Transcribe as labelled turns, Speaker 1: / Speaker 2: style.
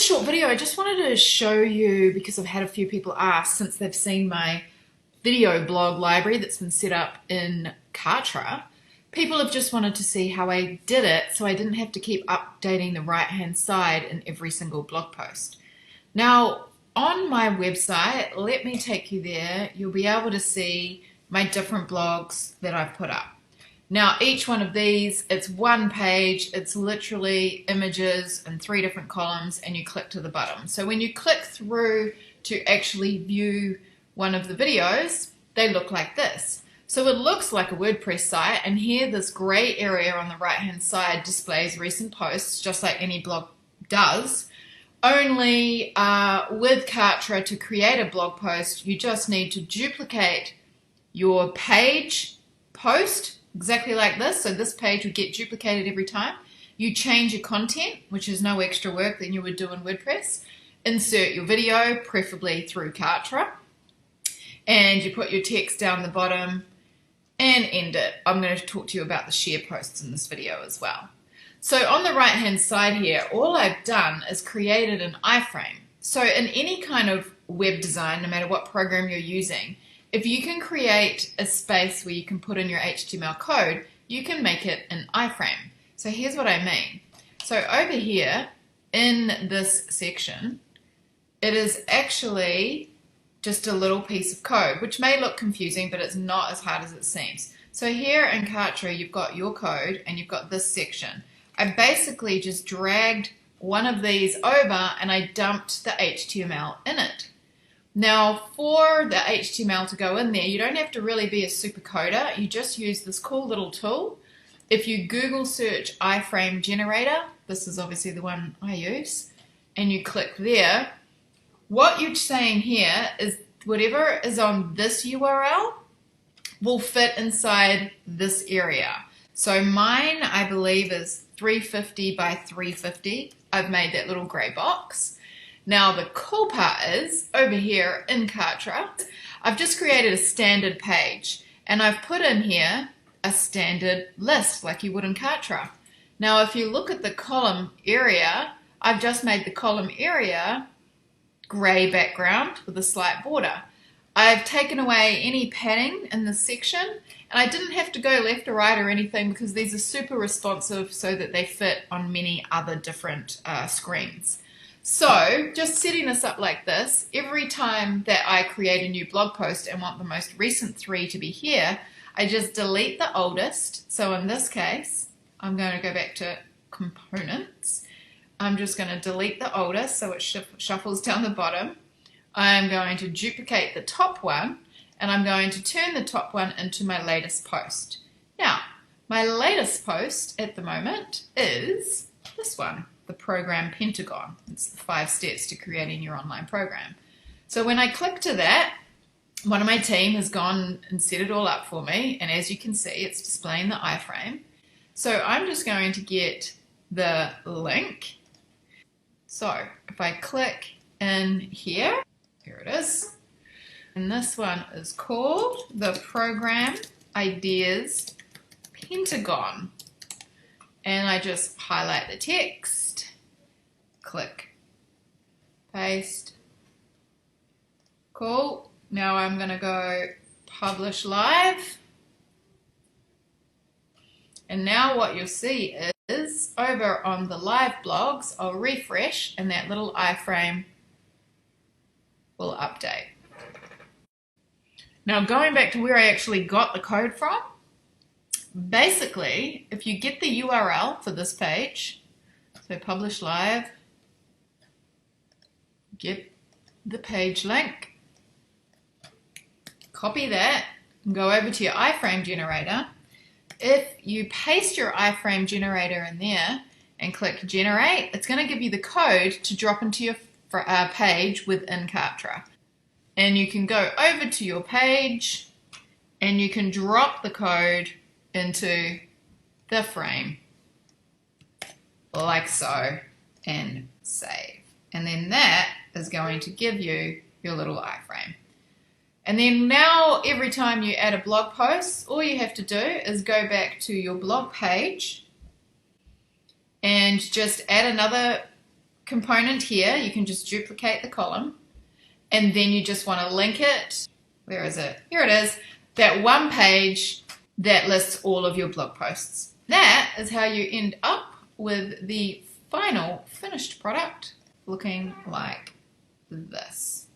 Speaker 1: this short video, I just wanted to show you, because I've had a few people ask since they've seen my video blog library that's been set up in Kartra. People have just wanted to see how I did it so I didn't have to keep updating the right-hand side in every single blog post. Now, on my website, let me take you there. You'll be able to see my different blogs that I've put up. Now, each one of these, it's one page, it's literally images in 3 different columns, and you click to the bottom. So when you click through to actually view one of the videos, they look like this. So it looks like a WordPress site, and here this gray area on the right-hand side displays recent posts, just like any blog does. Only with Kartra, to create a blog post, you just need to duplicate your page post, exactly like this. So this page would get duplicated every time. You change your content, which is no extra work than you would do in WordPress. Insert your video, preferably through Kartra. And you put your text down the bottom and end it. I'm going to talk to you about the share posts in this video as well. So on the right hand side here, all I've done is created an iframe. So in any kind of web design, no matter what program you're using, if you can create a space where you can put in your HTML code, you can make it an iframe. So here's what I mean. So over here in this section, it is actually just a little piece of code, which may look confusing, but it's not as hard as it seems. So here in Kartra, you've got your code and you've got this section. I basically just dragged one of these over and I dumped the HTML in it. Now, for the HTML to go in there, you don't have to really be a super coder. You just use this cool little tool. If you Google search iframe generator, this is obviously the one I use, and you click there, what you're saying here is whatever is on this URL will fit inside this area. So mine, I believe, is 350 by 350. I've made that little gray box. Now the cool part is, over here in Kartra, I've just created a standard page and I've put in here a standard list like you would in Kartra. Now if you look at the column area, I've just made the column area grey background with a slight border. I've taken away any padding in this section, and I didn't have to go left or right or anything because these are super responsive so that they fit on many other different screens. So just setting this up like this, every time that I create a new blog post and want the most recent 3 to be here, I just delete the oldest. So in this case, I'm going to go back to components. I'm just going to delete the oldest so it shuffles down the bottom. I'm going to duplicate the top one and I'm going to turn the top one into my latest post. Now, my latest post at the moment is this one, the program Pentagon. It's the 5 steps to creating your online program. So when I click to that, one of my team has gone and set it all up for me, and as you can see, it's displaying the iframe. So I'm just going to get the link. So if I click in here, here it is, and this one is called the Program Ideas Pentagon, and I just highlight the text, click, paste, cool. Now I'm going to go publish live, and now what you'll see is over on the live blogs, I'll refresh and that little iframe will update. Now going back to where I actually got the code from, basically if you get the URL for this page, so publish live, get the page link, copy that, and go over to your iframe generator. If you paste your iframe generator in there and click generate, it's going to give you the code to drop into your page within Kartra. And you can go over to your page and you can drop the code into the frame like so and save. And then that is going to give you your little iframe. And then now every time you add a blog post, all you have to do is go back to your blog page and just add another component here, you can just duplicate the column, and then you just want to link it. Where is it? Here it is. That one page that lists all of your blog posts. That is how you end up with the final finished product looking like this.